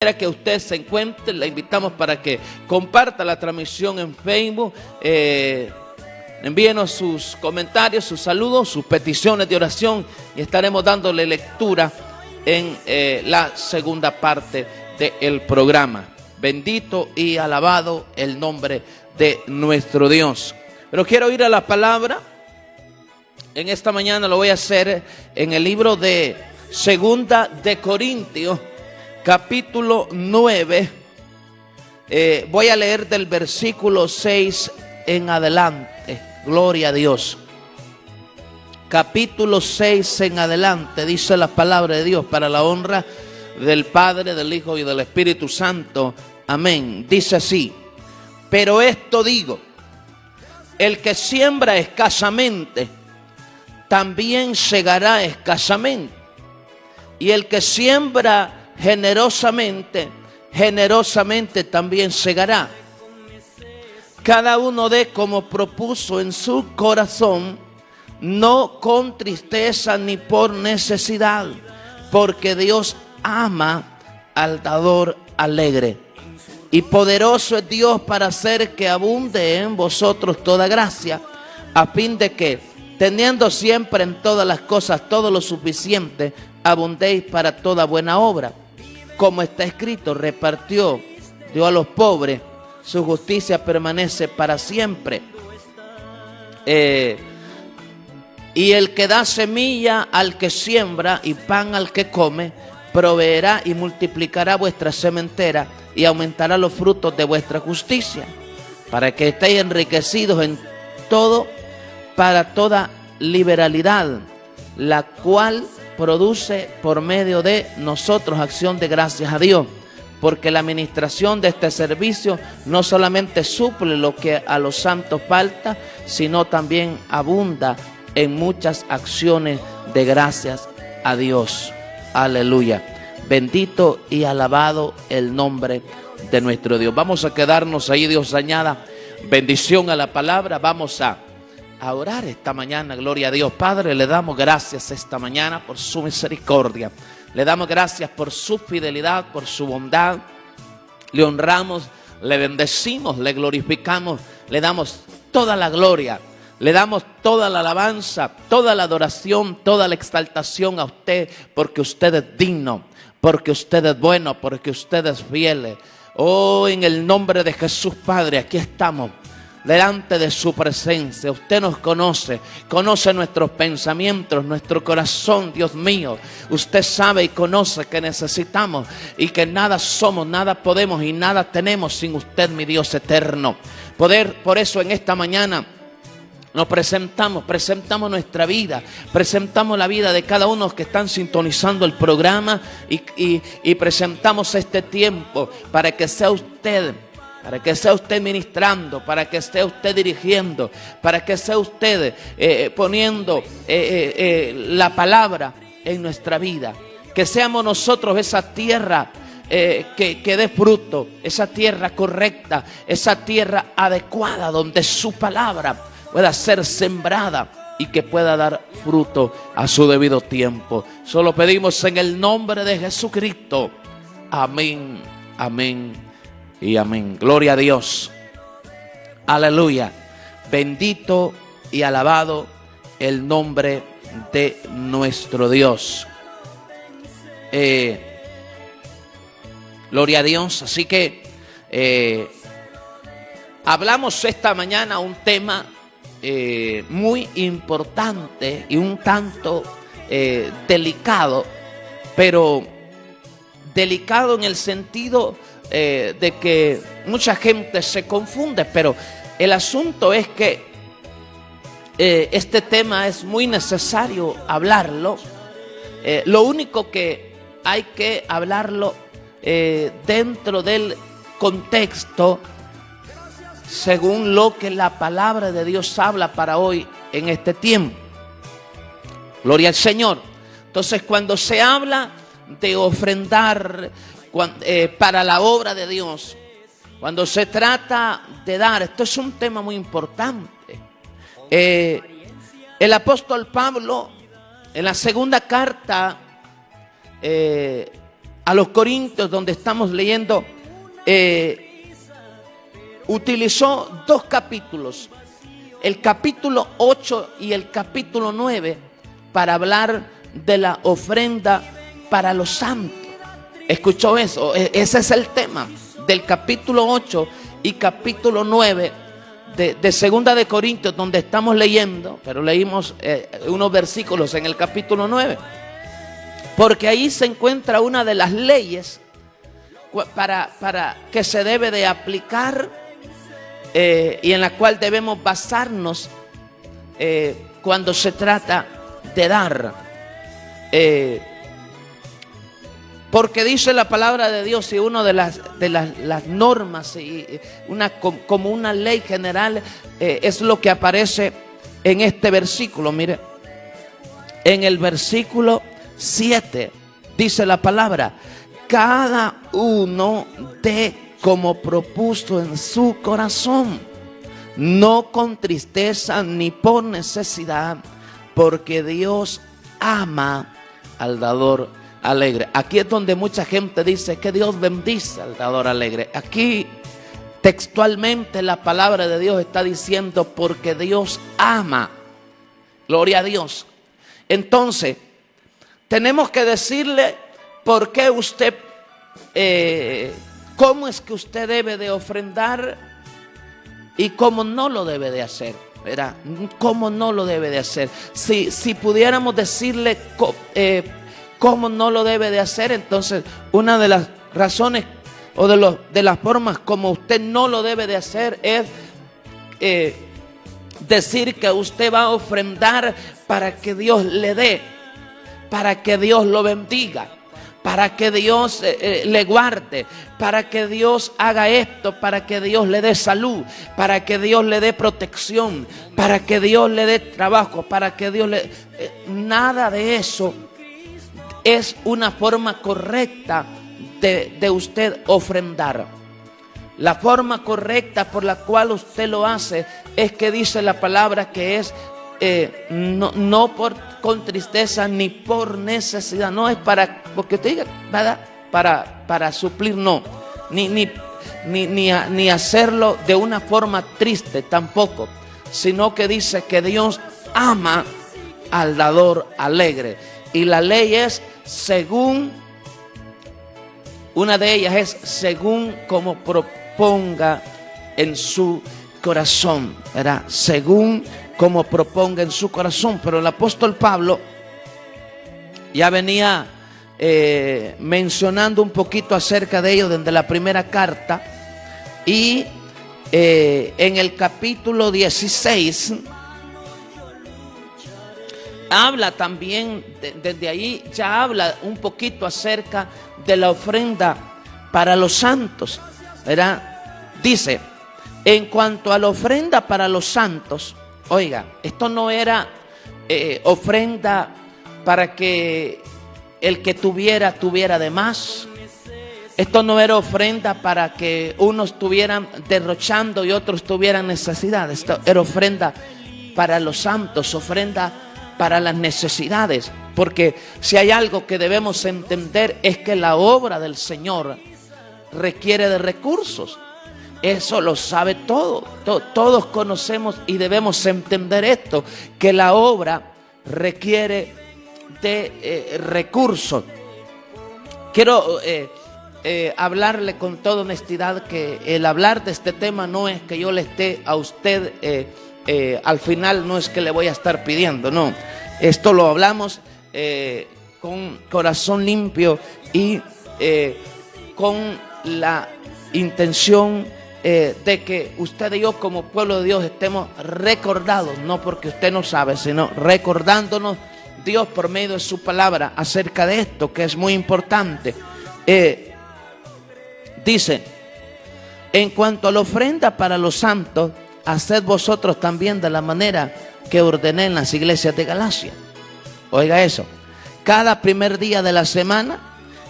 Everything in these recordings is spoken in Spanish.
Que usted se encuentre, le invitamos para que comparta la transmisión en Facebook, envíenos sus comentarios, sus saludos, sus peticiones de oración y estaremos dándole lectura en la segunda parte del programa. Bendito y alabado el nombre de nuestro Dios. Pero quiero ir a la palabra. En esta mañana lo voy a hacer en el libro de Segunda de Corintios, capítulo 9, voy a leer del versículo 6 en adelante. Gloria a Dios. Capítulo 6 en adelante, dice la palabra de Dios, para la honra del Padre, del Hijo y del Espíritu Santo. Amén. Dice así: pero esto digo, el que siembra escasamente, también segará escasamente. Y el que siembra generosamente, generosamente también segará. Cada uno dé como propuso en su corazón, no con tristeza ni por necesidad, porque Dios ama al dador alegre. Y poderoso es Dios para hacer que abunde en vosotros toda gracia, a fin de que, teniendo siempre en todas las cosas todo lo suficiente, abundéis para toda buena obra. Como está escrito, repartió, dio a los pobres, su justicia permanece para siempre. Y el que da semilla al que siembra y pan al que come, proveerá y multiplicará vuestra sementera y aumentará los frutos de vuestra justicia, para que estéis enriquecidos en todo, para toda liberalidad, la cual produce por medio de nosotros acción de gracias a Dios, porque la administración de este servicio no solamente suple lo que a los santos falta, sino también abunda en muchas acciones de gracias a Dios. Aleluya. Bendito y alabado el nombre de nuestro Dios. Vamos a quedarnos ahí, Dios añada bendición a la palabra. Vamos a orar esta mañana. Gloria a Dios. Padre, le damos gracias esta mañana por su misericordia. Le damos gracias por su fidelidad, por su bondad. Le honramos, le bendecimos, le glorificamos, le damos toda la gloria, le damos toda la alabanza, toda la adoración, toda la exaltación a usted, porque usted es digno, porque usted es bueno, porque usted es fiel. Oh, en el nombre de Jesús, Padre, aquí estamos delante de su presencia. Usted nos conoce, conoce nuestros pensamientos, nuestro corazón, Dios mío. Usted sabe y conoce que necesitamos y que nada somos, nada podemos y nada tenemos sin usted, mi Dios eterno. Por eso en esta mañana nos presentamos nuestra vida, presentamos la vida de cada uno que están sintonizando el programa y presentamos este tiempo para que sea usted ministrando, para que sea usted dirigiendo, para que sea usted poniendo la palabra en nuestra vida. Que seamos nosotros esa tierra que dé fruto, esa tierra correcta, esa tierra adecuada donde su palabra pueda ser sembrada y que pueda dar fruto a su debido tiempo. Solo pedimos en el nombre de Jesucristo. Amén, amén y amén. Gloria a Dios. Aleluya. Bendito y alabado el nombre de nuestro Dios. Gloria a Dios. Así que hablamos esta mañana un tema muy importante y un tanto delicado, pero delicado en el sentido de que mucha gente se confunde, pero el asunto es que este tema es muy necesario hablarlo. Lo único que hay que hablarlo dentro del contexto, según lo que la palabra de Dios habla para hoy en este tiempo. Gloria al Señor. Entonces, cuando se habla de ofrendar para la obra de Dios, cuando se trata de dar, esto es un tema muy importante. El apóstol Pablo, en la segunda carta a los Corintios, donde estamos leyendo, utilizó 2 capítulos, el capítulo 8 y el capítulo 9, para hablar de la ofrenda para los santos. ¿Escuchó eso? Ese es el tema del capítulo 8 y capítulo 9 de Segunda de Corintios, donde estamos leyendo, pero leímos unos versículos en el capítulo 9, porque ahí se encuentra una de las leyes para que se debe de aplicar y en la cual debemos basarnos cuando se trata de dar. Porque dice la palabra de Dios, y una de las normas, y como una ley general, es lo que aparece en este versículo. Mire, en el versículo 7 dice la palabra: cada uno dé como propuso en su corazón, no con tristeza ni por necesidad, porque Dios ama al dador alegre. Aquí es donde mucha gente dice que Dios bendice al dador alegre. Aquí textualmente la palabra de Dios está diciendo porque Dios ama. Gloria a Dios. Entonces, tenemos que decirle por qué usted, cómo es que usted debe de ofrendar y cómo no lo debe de hacer. ¿Verdad? ¿Cómo no lo debe de hacer? Si pudiéramos decirle cómo no lo debe de hacer, entonces una de las razones o de las formas como usted no lo debe de hacer es decir que usted va a ofrendar para que Dios le dé, para que Dios lo bendiga, para que Dios le guarde, para que Dios haga esto, para que Dios le dé salud, para que Dios le dé protección, para que Dios le dé trabajo, para que Dios le... nada de eso es una forma correcta de usted ofrendar. La forma correcta por la cual usted lo hace es que dice la palabra que es no con tristeza ni por necesidad. No es porque usted diga, ¿verdad? Para suplir, no. Ni hacerlo de una forma triste tampoco, sino que dice que Dios ama al dador alegre. Y la ley es según, una de ellas es según como proponga en su corazón, ¿verdad? Según como proponga en su corazón. Pero el apóstol Pablo ya venía mencionando un poquito acerca de ello desde la primera carta, y en el capítulo 16 habla también, desde ahí ya habla un poquito acerca de la ofrenda para los santos, ¿verdad? Dice, en cuanto a la ofrenda para los santos, oiga, esto no era ofrenda para que el que tuviera de más. Esto no era ofrenda para que unos estuvieran derrochando y otros tuvieran necesidad. Esto era ofrenda para los santos, ofrenda para las necesidades. Porque si hay algo que debemos entender es que la obra del Señor requiere de recursos. Eso lo sabe todos conocemos y debemos entender esto, que la obra requiere de recursos. Quiero hablarle con toda honestidad que el hablar de este tema no es que yo le esté a usted, al final no es que le voy a estar pidiendo, no. Esto lo hablamos con corazón limpio y con la intención de que usted y yo como pueblo de Dios estemos recordados, no porque usted no sabe, sino recordándonos Dios por medio de su palabra acerca de esto, que es muy importante. Dice, en cuanto a la ofrenda para los santos, haced vosotros también de la manera que ordené en las iglesias de Galacia. Oiga eso, cada primer día de la semana,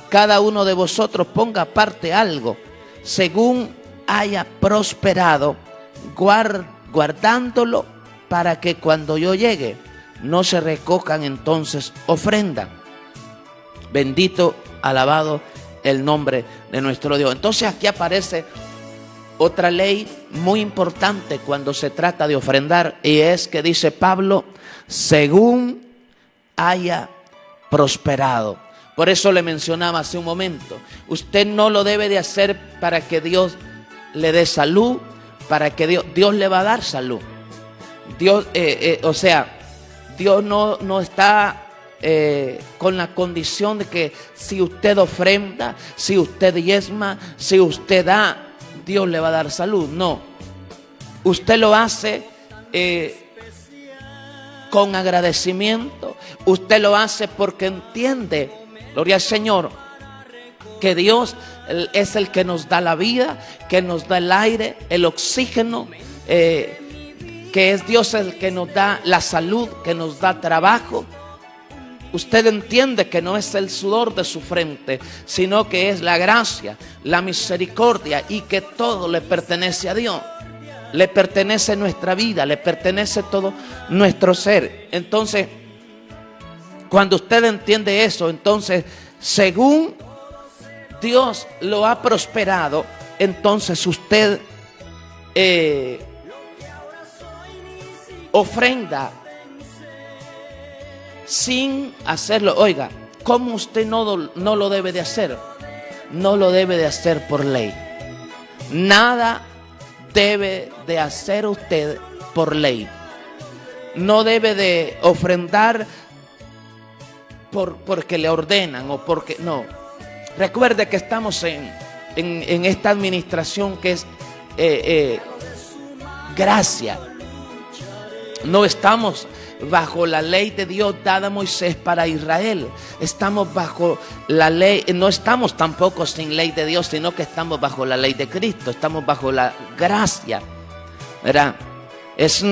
cada uno de vosotros ponga aparte algo, según haya prosperado, guardándolo para que cuando yo llegue, no se recojan entonces ofrenda. Bendito, alabado el nombre de nuestro Dios. Entonces aquí aparece otra ley muy importante cuando se trata de ofrendar, y es que dice Pablo, según haya prosperado. Por eso le mencionaba hace un momento, usted no lo debe de hacer para que Dios le dé salud, para que Dios le va a dar salud. Dios, Dios no está con la condición de que si usted ofrenda, si usted diezma, si usted da, Dios le va a dar salud. No, usted lo hace con agradecimiento. Usted lo hace porque entiende, gloria al Señor, que Dios es el que nos da la vida, que nos da el aire, el oxígeno, que es Dios el que nos da la salud, que nos da trabajo. Usted entiende que no es el sudor de su frente, sino que es la gracia, la misericordia, y que todo le pertenece a Dios. Le pertenece nuestra vida, le pertenece todo nuestro ser. Entonces, cuando usted entiende eso, entonces, según Dios lo ha prosperado, entonces usted ofrenda sin hacerlo. Oiga, ¿cómo usted no lo debe de hacer? No lo debe de hacer por ley. Nada debe de hacer usted por ley. No debe de ofrendar porque le ordenan o porque no. Recuerde que estamos en esta administración que es gracia. No estamos bajo la ley de Dios dada a Moisés para Israel. Estamos bajo la ley, no estamos tampoco sin ley de Dios, sino que estamos bajo la ley de Cristo. Estamos bajo la gracia, ¿verdad? Es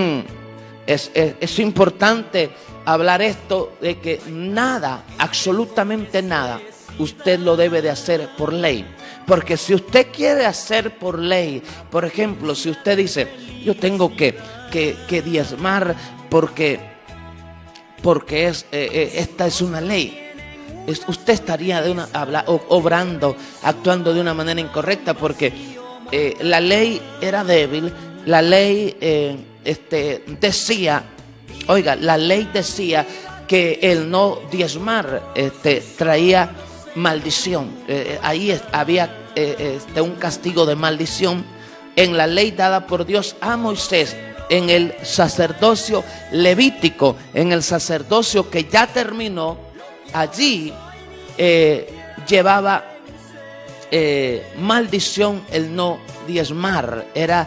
importante hablar esto de que nada, absolutamente nada, usted lo debe de hacer por ley. Porque si usted quiere hacer por ley, por ejemplo, si usted dice, yo tengo que diezmar porque esta es una ley, usted estaría obrando, actuando de una manera incorrecta, porque la ley era débil. La ley decía, oiga, la ley decía que el no diezmar traía maldición. Ahí había un castigo de maldición en la ley dada por Dios a Moisés, en el sacerdocio levítico, en el sacerdocio que ya terminó. Allí llevaba maldición el no diezmar, era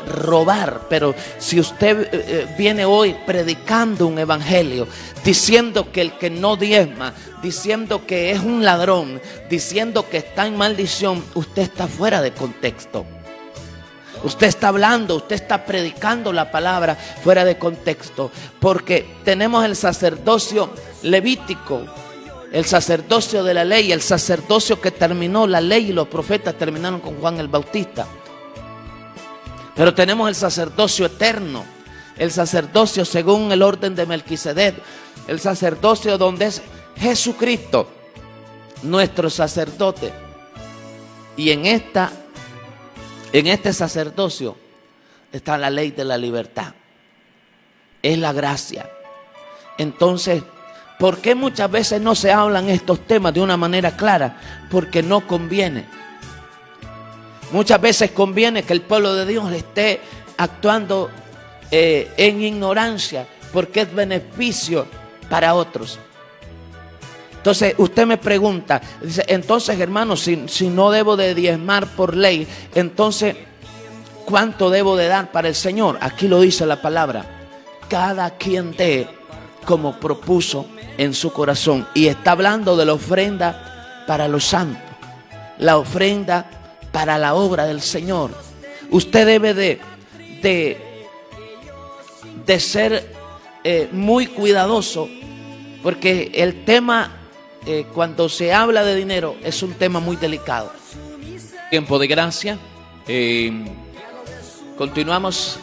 robar. Pero si usted viene hoy predicando un evangelio, diciendo que el que no diezma, diciendo que es un ladrón, diciendo que está en maldición, usted está fuera de contexto. Usted está hablando, usted está predicando la palabra fuera de contexto, porque tenemos el sacerdocio levítico, el sacerdocio de la ley, el sacerdocio que terminó la ley, y los profetas terminaron con Juan el Bautista. Pero tenemos el sacerdocio eterno, el sacerdocio según el orden de Melquisedec, el sacerdocio donde es Jesucristo, nuestro sacerdote. Y en este sacerdocio está la ley de la libertad, es la gracia. Entonces, ¿por qué muchas veces no se hablan estos temas de una manera clara? Porque no conviene. Muchas veces conviene que el pueblo de Dios esté actuando en ignorancia, porque es beneficio para otros. Entonces usted me pregunta, dice, entonces hermano, si no debo de diezmar por ley, entonces ¿cuánto debo de dar para el Señor? Aquí lo dice la palabra: cada quien dé como propuso en su corazón. Y está hablando de la ofrenda para los santos, la ofrenda para la obra del Señor. Usted debe de ser muy cuidadoso, porque el tema, cuando se habla de dinero, es un tema muy delicado. Tiempo de gracia. Continuamos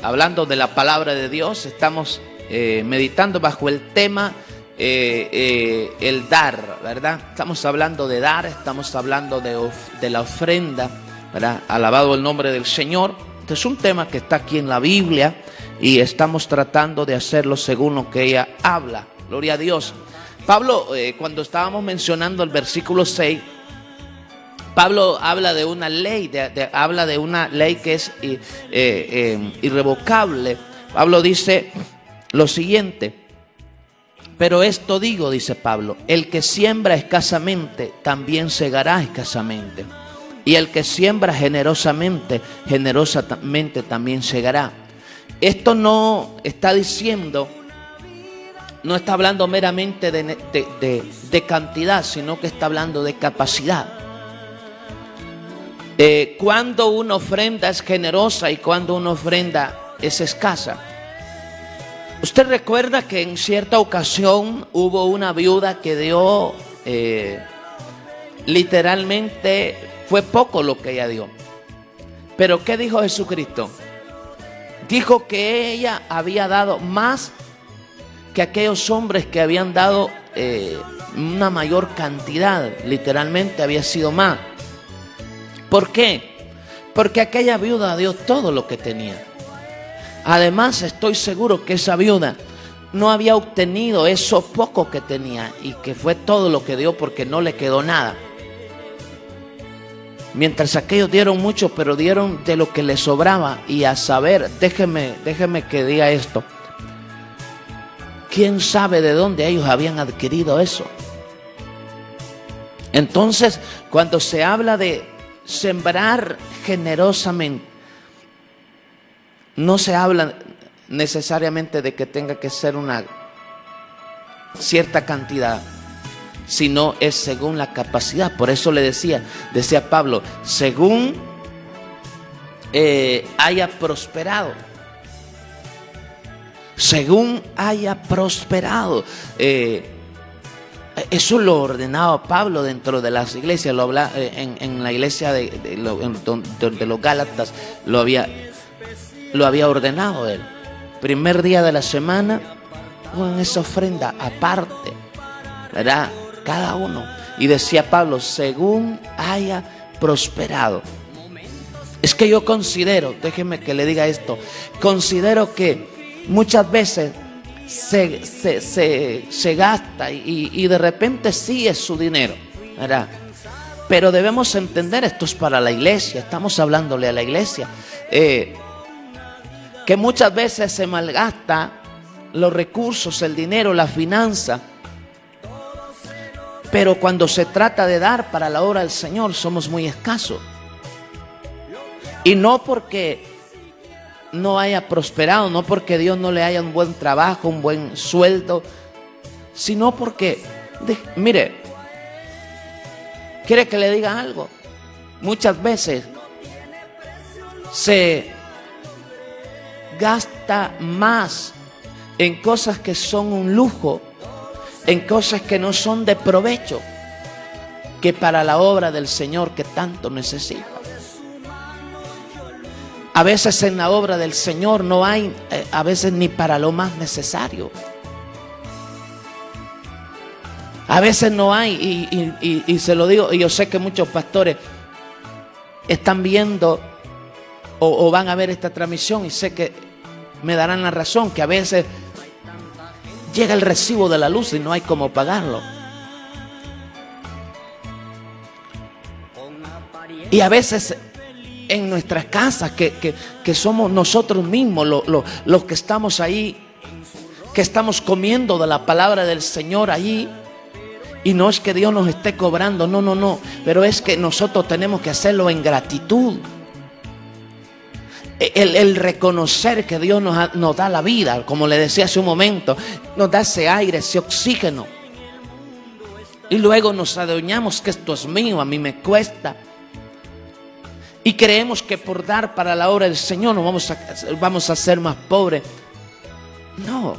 hablando de la palabra de Dios. Estamos meditando bajo el tema el dar, ¿verdad? Estamos hablando de dar, estamos hablando de la ofrenda, ¿verdad? Alabado el nombre del Señor. Este es un tema que está aquí en la Biblia y estamos tratando de hacerlo según lo que ella habla. Gloria a Dios. Pablo, cuando estábamos mencionando el versículo 6, Pablo habla de una ley, habla de una ley que es irrevocable. Pablo dice lo siguiente: pero esto digo, dice Pablo, el que siembra escasamente, también segará escasamente. Y el que siembra generosamente, generosamente también segará. Esto no está diciendo, no está hablando meramente de cantidad, sino que está hablando de capacidad. Cuando una ofrenda es generosa y cuando una ofrenda es escasa. Usted recuerda que en cierta ocasión hubo una viuda que dio, literalmente fue poco lo que ella dio. Pero ¿qué dijo Jesucristo? Dijo que ella había dado más que aquellos hombres que habían dado una mayor cantidad. Literalmente había sido más. ¿Por qué? Porque aquella viuda dio todo lo que tenía. Además, estoy seguro que esa viuda no había obtenido eso poco que tenía y que fue todo lo que dio porque no le quedó nada. Mientras aquellos dieron mucho, pero dieron de lo que les sobraba. Y a saber, déjeme que diga esto. ¿Quién sabe de dónde ellos habían adquirido eso? Entonces, cuando se habla de sembrar generosamente, no se habla necesariamente de que tenga que ser una cierta cantidad, sino es según la capacidad. Por eso le decía Pablo, según haya prosperado. Según haya prosperado. Eso lo ordenaba Pablo dentro de las iglesias. Lo habla en la iglesia de los Gálatas. Lo había ordenado él. Primer día de la semana, con esa ofrenda aparte, ¿verdad? Cada uno. Y decía Pablo, según haya prosperado. Es que yo considero, déjeme que le diga esto, considero que muchas veces se gasta y de repente sí es su dinero, ¿verdad? Pero debemos entender, esto es para la iglesia, estamos hablándole a la iglesia, que muchas veces se malgasta los recursos, el dinero, la finanza. Pero cuando se trata de dar para la obra del Señor, somos muy escasos. Y no porque no haya prosperado, no porque Dios no le haya un buen trabajo, un buen sueldo, sino porque, mire, ¿quiere que le diga algo? Muchas veces se gasta más en cosas que son un lujo, en cosas que no son de provecho, que para la obra del Señor que tanto necesita. A veces en la obra del Señor no hay, a veces ni para lo más necesario. A veces no hay, y se lo digo, y yo sé que muchos pastores están viendo o van a ver esta transmisión y sé que me darán la razón, que a veces llega el recibo de la luz y no hay cómo pagarlo. Y a veces en nuestras casas, que somos nosotros mismos los que estamos ahí, que estamos comiendo de la palabra del Señor allí, y no es que Dios nos esté cobrando, no, pero es que nosotros tenemos que hacerlo en gratitud. El reconocer que Dios nos da la vida, como le decía hace un momento, nos da ese aire, ese oxígeno. Y luego nos adueñamos que esto es mío, a mí me cuesta. Y creemos que por dar para la obra del Señor nos vamos a ser más pobres. No.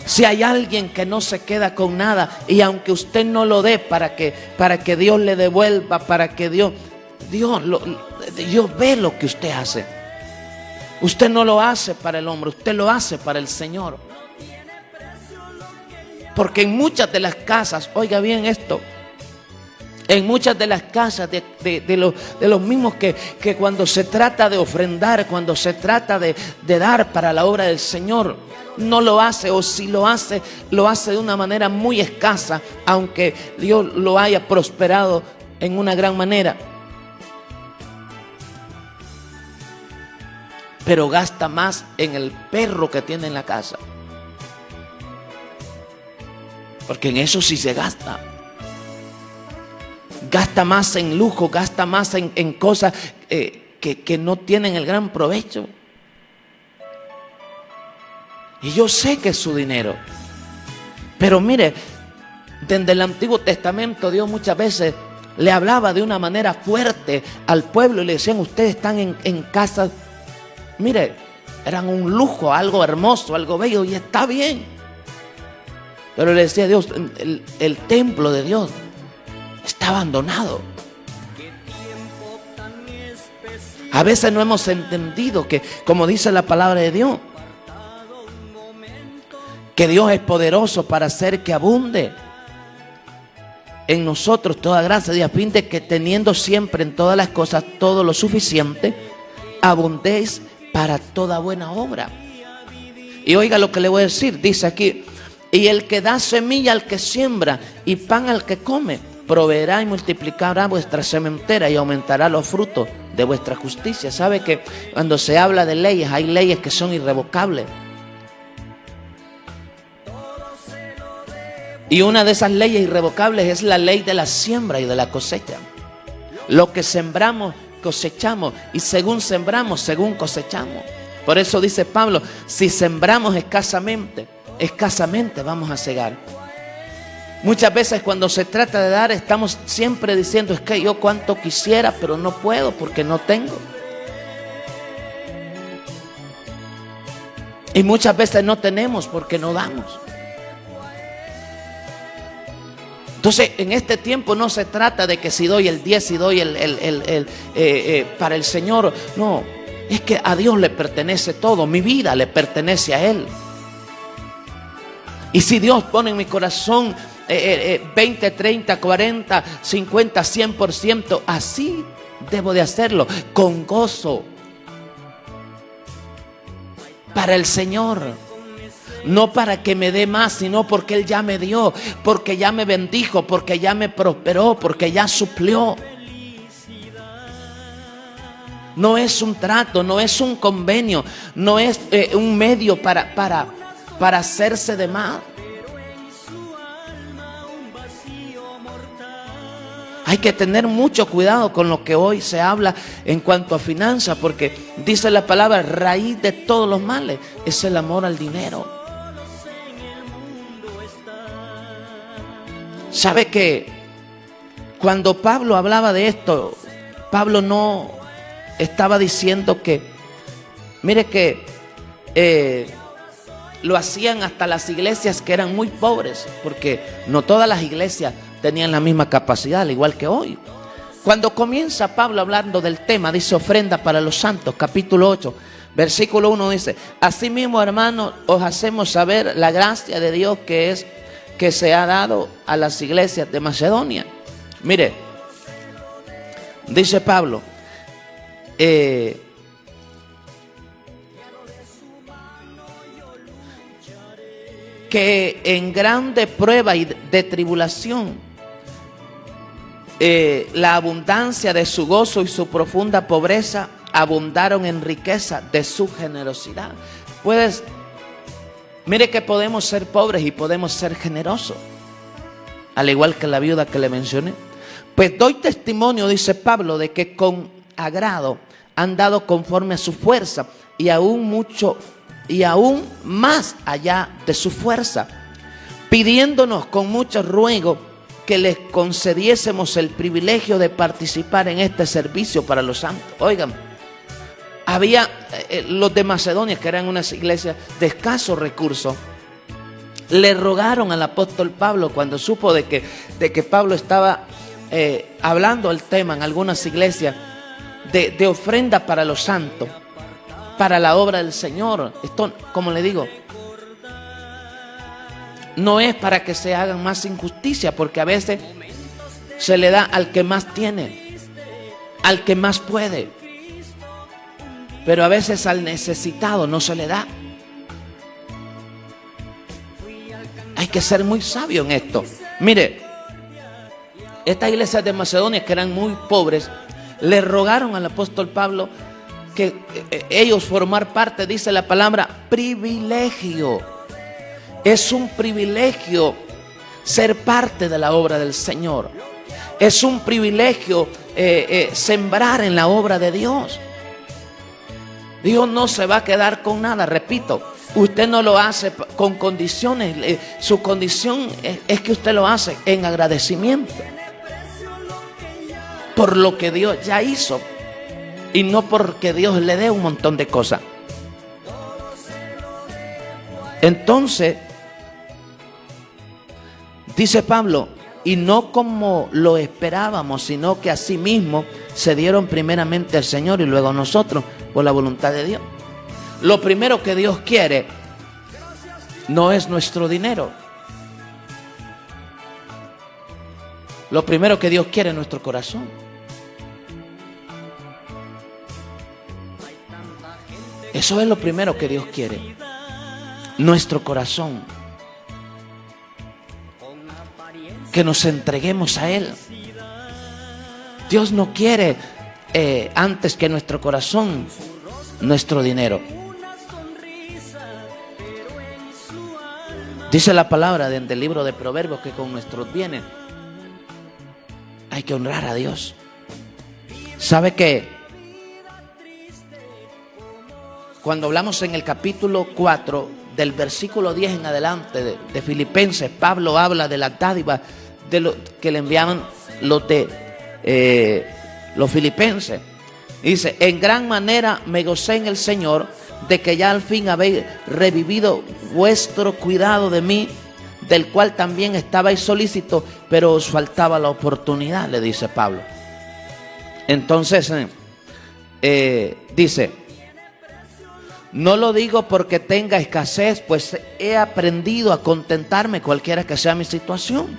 Si hay alguien que no se queda con nada, y aunque usted no lo dé para que Dios le devuelva, para que Dios ve lo que usted hace. Usted no lo hace para el hombre, usted lo hace para el Señor. Porque en muchas de las casas, oiga bien esto, en muchas de las casas de los mismos que cuando se trata de ofrendar, cuando se trata de dar para la obra del Señor, no lo hace, o si lo hace de una manera muy escasa, aunque Dios lo haya prosperado en una gran manera. Pero gasta más en el perro que tiene en la casa. Porque en eso sí se gasta. Gasta más en lujo, gasta más en cosas que no tienen el gran provecho. Y yo sé que es su dinero. Pero mire, desde el Antiguo Testamento Dios muchas veces le hablaba de una manera fuerte al pueblo y le decían: ustedes están en casas, mire, eran un lujo, algo hermoso, algo bello, y está bien. Pero le decía Dios, el templo de Dios está abandonado. A veces no hemos entendido que, como dice la palabra de Dios, que Dios es poderoso para hacer que abunde en nosotros toda gracia, y a fin de que, teniendo siempre en todas las cosas todo lo suficiente, abundéis para toda buena obra. Y oiga lo que le voy a decir, dice aquí: y el que da semilla al que siembra y pan al que come, proveerá y multiplicará vuestra sementera y aumentará los frutos de vuestra justicia. ¿Sabe que cuando se habla de leyes, hay leyes que son irrevocables? Y una de esas leyes irrevocables es la ley de la siembra y de la cosecha. Lo que sembramos, cosechamos, y según sembramos, según cosechamos. Por eso dice Pablo: si sembramos escasamente, escasamente vamos a segar. Muchas veces cuando se trata de dar, estamos siempre diciendo: es que yo cuánto quisiera, pero no puedo porque no tengo. Y muchas veces no tenemos porque no damos. Entonces, en este tiempo no se trata de que si doy el 10, si doy para el Señor. No, es que a Dios le pertenece todo. Mi vida le pertenece a Él. Y si Dios pone en mi corazón 20, 30, 40, 50, 100%, así debo de hacerlo, con gozo, para el Señor. No para que me dé más, sino porque Él ya me dio, porque ya me bendijo, porque ya me prosperó, porque ya suplió. No es un trato, no es un convenio, no es un medio para hacerse de más. Hay que tener mucho cuidado con lo que hoy se habla en cuanto a finanzas, porque dice la palabra: raíz de todos los males es el amor al dinero. ¿Sabe que cuando Pablo hablaba de esto, Pablo no estaba diciendo que, mire que lo hacían hasta las iglesias que eran muy pobres, porque no todas las iglesias tenían la misma capacidad, al igual que hoy. Cuando comienza Pablo hablando del tema, dice: ofrenda para los santos, capítulo 8, versículo 1, dice: asimismo, hermanos, os hacemos saber la gracia de Dios que se ha dado a las iglesias de Macedonia. Mire, dice Pablo, que en grande prueba y de tribulación, la abundancia de su gozo y su profunda pobreza abundaron en riqueza de su generosidad. Mire que podemos ser pobres y podemos ser generosos, al igual que la viuda que le mencioné. Pues doy testimonio, dice Pablo, de que con agrado han dado conforme a su fuerza, y aún más allá de su fuerza, pidiéndonos con mucho ruego que les concediésemos el privilegio de participar en este servicio para los santos. Oigan, había los de Macedonia, que eran unas iglesias de escasos recursos, le rogaron al apóstol Pablo, cuando supo de que Pablo estaba hablando el tema en algunas iglesias de ofrenda para los santos, para la obra del Señor. Esto, como le digo, no es para que se hagan más injusticia, porque a veces se le da al que más tiene, al que más puede, pero a veces al necesitado no se le da. Hay que ser muy sabio en esto. Mire, estas iglesias de Macedonia, que eran muy pobres, le rogaron al apóstol Pablo que ellos formar parte, dice la palabra, privilegio. Es un privilegio ser parte de la obra del Señor. Es un privilegio sembrar en la obra de Dios. Dios no se va a quedar con nada, repito. Usted no lo hace con condiciones. Su condición es que usted lo hace en agradecimiento por lo que Dios ya hizo y no porque Dios le dé un montón de cosas. Entonces, dice Pablo, y no como lo esperábamos, sino que asimismo se dieron primeramente al Señor y luego a nosotros por la voluntad de Dios. Lo primero que Dios quiere no es nuestro dinero. Lo primero que Dios quiere es nuestro corazón. Eso es lo primero que Dios quiere. Nuestro corazón. Que nos entreguemos a Él. Dios no quiere antes que nuestro corazón, nuestro dinero. Dice la palabra del libro de Proverbios que con nuestros bienes hay que honrar a Dios. ¿Sabe qué? Cuando hablamos en el capítulo 4, del versículo 10 en adelante de Filipenses, Pablo habla de la dádiva de lo que le enviaban los filipenses. Dice, en gran manera me gocé en el Señor de que ya al fin habéis revivido vuestro cuidado de mí, del cual también estabais solícitos, pero os faltaba la oportunidad, le dice Pablo. Entonces, dice, no lo digo porque tenga escasez, pues he aprendido a contentarme cualquiera que sea mi situación.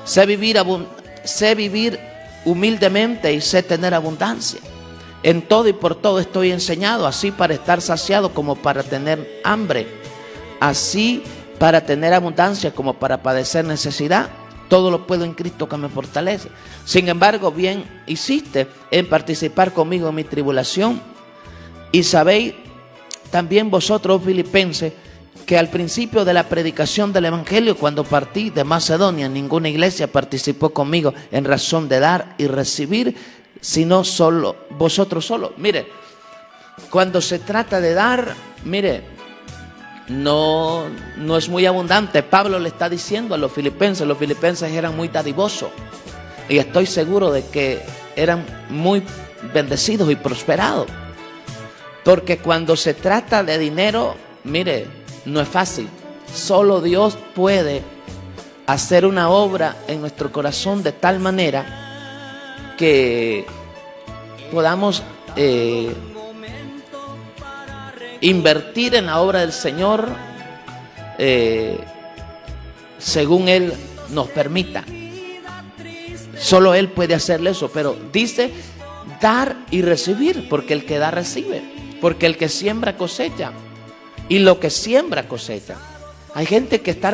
Sé vivir humildemente y sé tener abundancia. En todo y por todo estoy enseñado, así para estar saciado como para tener hambre, así para tener abundancia como para padecer necesidad. Todo lo puedo en Cristo que me fortalece. Sin embargo, bien hiciste en participar conmigo en mi tribulación. Y sabéis también vosotros, filipenses, que al principio de la predicación del Evangelio, cuando partí de Macedonia, ninguna iglesia participó conmigo en razón de dar y recibir, sino solo vosotros solos. Mire, cuando se trata de dar, mire, no es muy abundante. Pablo le está diciendo a los filipenses eran muy dadivosos y estoy seguro de que eran muy bendecidos y prosperados, porque cuando se trata de dinero, mire, no es fácil. Solo Dios puede hacer una obra en nuestro corazón de tal manera que podamos invertir en la obra del Señor según Él nos permita. Solo Él puede hacerle eso, pero dice dar y recibir, porque el que da recibe, porque el que siembra cosecha, y lo que siembra cosecha. Hay gente que está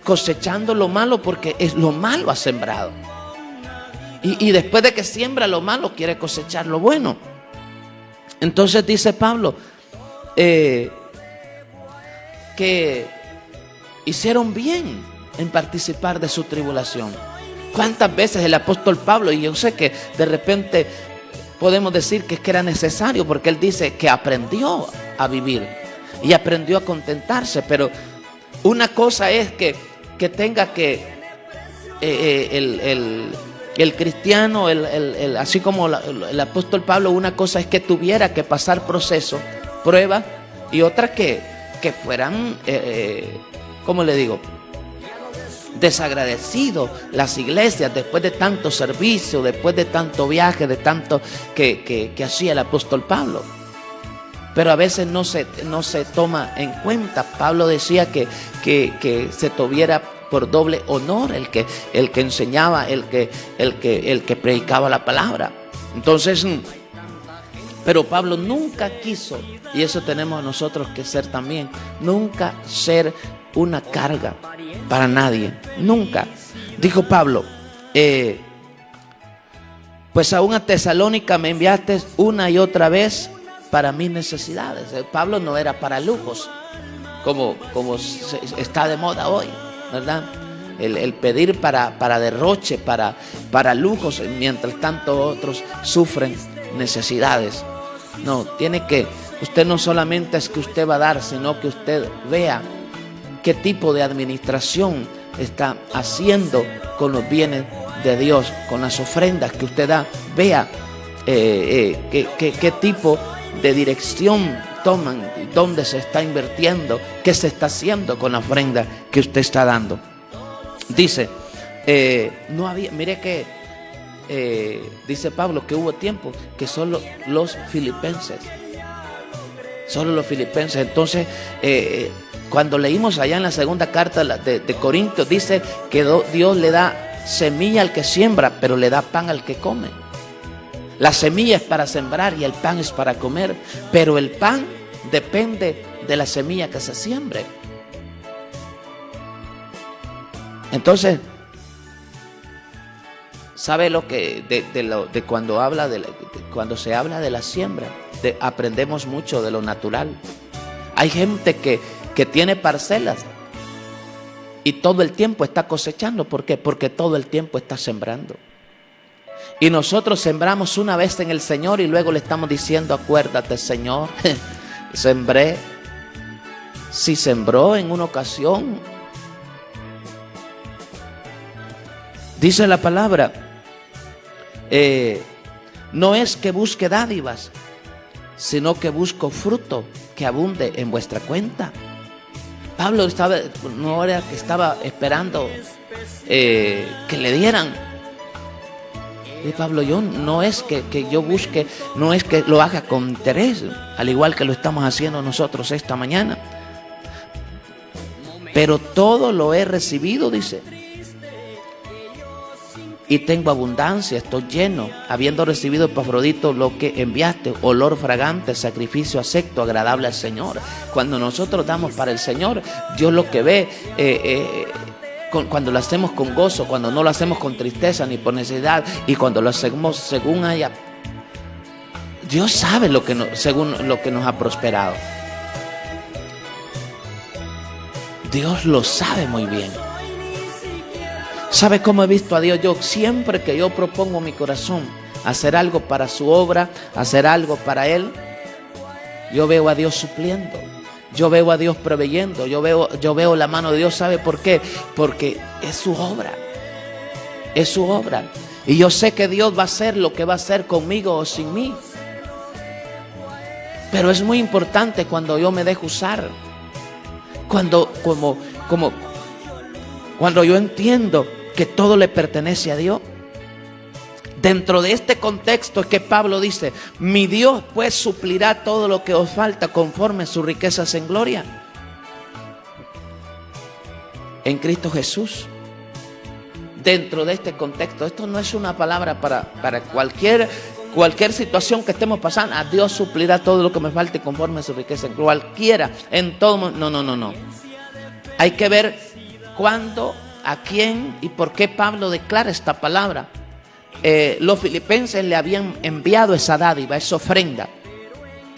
cosechando lo malo porque es lo malo ha sembrado. Y después de que siembra lo malo, quiere cosechar lo bueno. Entonces dice Pablo que hicieron bien en participar de su tribulación. ¿Cuántas veces el apóstol Pablo, y yo sé que de repente podemos decir que es que era necesario, porque él dice que aprendió a vivir y aprendió a contentarse, pero una cosa es que tenga que el cristiano, así como el apóstol Pablo, una cosa es que tuviera que pasar procesos, pruebas, y otra que fueran, ¿cómo le digo?, desagradecidos las iglesias después de tanto servicio, después de tanto viaje, de tanto que hacía el apóstol Pablo. pero a veces no se toma en cuenta. Pablo decía que se tuviera por doble honor el que enseñaba, el que predicaba la palabra. Entonces, pero Pablo nunca quiso, y eso tenemos nosotros que ser también, nunca ser una carga para nadie, nunca. Dijo Pablo, pues aún a Tesalónica me enviaste una y otra vez para mis necesidades. Pablo no era para lujos, como está de moda hoy, ¿verdad? El pedir para derroche, para lujos, mientras tanto otros sufren necesidades. No, usted no solamente es que usted va a dar, sino que usted vea qué tipo de administración está haciendo con los bienes de Dios, con las ofrendas que usted da. Vea qué tipo de dirección toman, dónde se está invirtiendo, qué se está haciendo con la ofrenda que usted está dando. Dice, no había, mire que dice Pablo que hubo tiempo que solo los filipenses. Entonces, cuando leímos allá en la segunda carta de Corintios, dice que Dios le da semilla al que siembra, pero le da pan al que come. La semilla es para sembrar y el pan es para comer, pero el pan depende de la semilla que se siembre. Entonces, ¿sabe lo que de cuando cuando se habla de la siembra? Aprendemos mucho de lo natural. Hay gente que tiene parcelas y todo el tiempo está cosechando. ¿Por qué? Porque todo el tiempo está sembrando. Y nosotros sembramos una vez en el Señor y luego le estamos diciendo, acuérdate, Señor, sembré. Si sembró en una ocasión, dice la palabra, no es que busque dádivas, sino que busco fruto que abunde en vuestra cuenta. Pablo no era que estaba esperando que le dieran. Y Pablo, no es que yo busque, no es que lo haga con interés, al igual que lo estamos haciendo nosotros esta mañana. Pero todo lo he recibido, dice. Y tengo abundancia, estoy lleno, habiendo recibido, Epafrodito, lo que enviaste, olor fragante, sacrificio acepto, agradable al Señor. Cuando nosotros damos para el Señor, Dios lo que ve, cuando lo hacemos con gozo, cuando no lo hacemos con tristeza ni por necesidad, y cuando lo hacemos según haya, Dios sabe según lo que nos ha prosperado. Dios lo sabe muy bien. ¿Sabe cómo he visto a Dios? Yo siempre que yo propongo mi corazón hacer algo para su obra, hacer algo para Él, yo veo a Dios supliendo, yo veo a Dios proveyendo, yo veo la mano de Dios. ¿Sabe por qué? Porque es su obra, es su obra. Y yo sé que Dios va a hacer lo que va a hacer conmigo o sin mí. Pero es muy importante cuando yo me dejo usar, cuando yo entiendo que todo le pertenece a Dios. Dentro de este contexto es que Pablo dice, mi Dios pues suplirá todo lo que os falta conforme a sus riquezas en gloria en Cristo Jesús. Dentro de este contexto, esto no es una palabra para cualquier situación que estemos pasando. A Dios suplirá todo lo que me falte conforme a su riqueza en cualquiera, en todo. No. Hay que ver cuándo, a quién y por qué Pablo declara esta palabra. Los filipenses le habían enviado esa dádiva, esa ofrenda,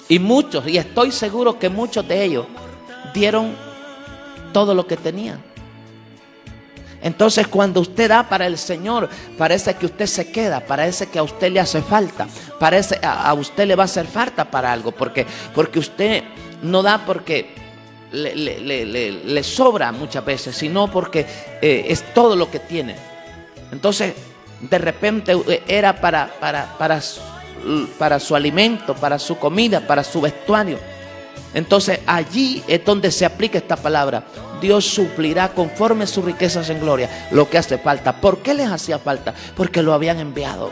y estoy seguro que muchos de ellos dieron todo lo que tenían. Entonces, cuando usted da para el Señor, parece que usted se queda, parece que a usted le hace falta, parece a usted le va a hacer falta para algo, porque usted no da porque le sobra muchas veces, sino porque es todo lo que tiene. Entonces, de repente era para su alimento, para su comida, para su vestuario. Entonces allí es donde se aplica esta palabra. Dios suplirá conforme a sus riquezas en gloria lo que hace falta. ¿Por qué les hacía falta? Porque lo habían enviado.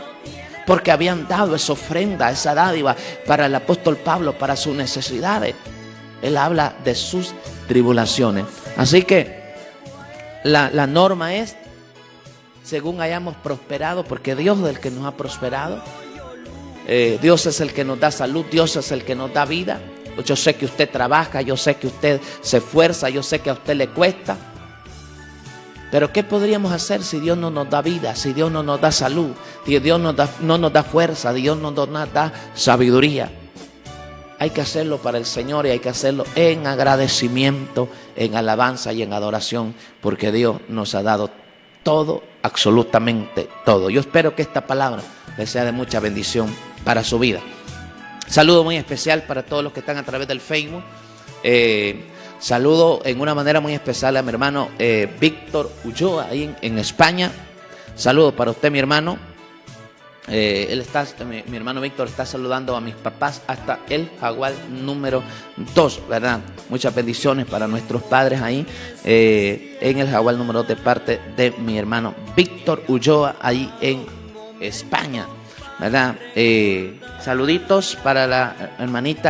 porque habían dado esa ofrenda, esa dádiva para el apóstol Pablo, para sus necesidades. Él habla de sus tribulaciones. Así que la norma es según hayamos prosperado, porque Dios es el que nos ha prosperado. Dios es el que nos da salud, Dios es el que nos da vida. Yo sé que usted trabaja, yo sé que usted se esfuerza, yo sé que a usted le cuesta. Pero ¿qué podríamos hacer si Dios no nos da vida, si Dios no nos da salud, si Dios no nos da fuerza, Dios no nos da sabiduría? Hay que hacerlo para el Señor y hay que hacerlo en agradecimiento, en alabanza y en adoración, porque Dios nos ha dado todo, absolutamente todo. Yo espero que esta palabra les sea de mucha bendición para su vida. Saludo muy especial para todos los que están a través del Facebook. Saludo en una manera muy especial a mi hermano Víctor Ulloa, ahí en España. Saludo para usted, mi hermano. Mi hermano Víctor está saludando a mis papás hasta el Jaguar número 2, ¿verdad? Muchas bendiciones para nuestros padres ahí en el Jaguar número 2 de parte de mi hermano Víctor Ulloa, ahí en España, ¿verdad? Saluditos para la hermanita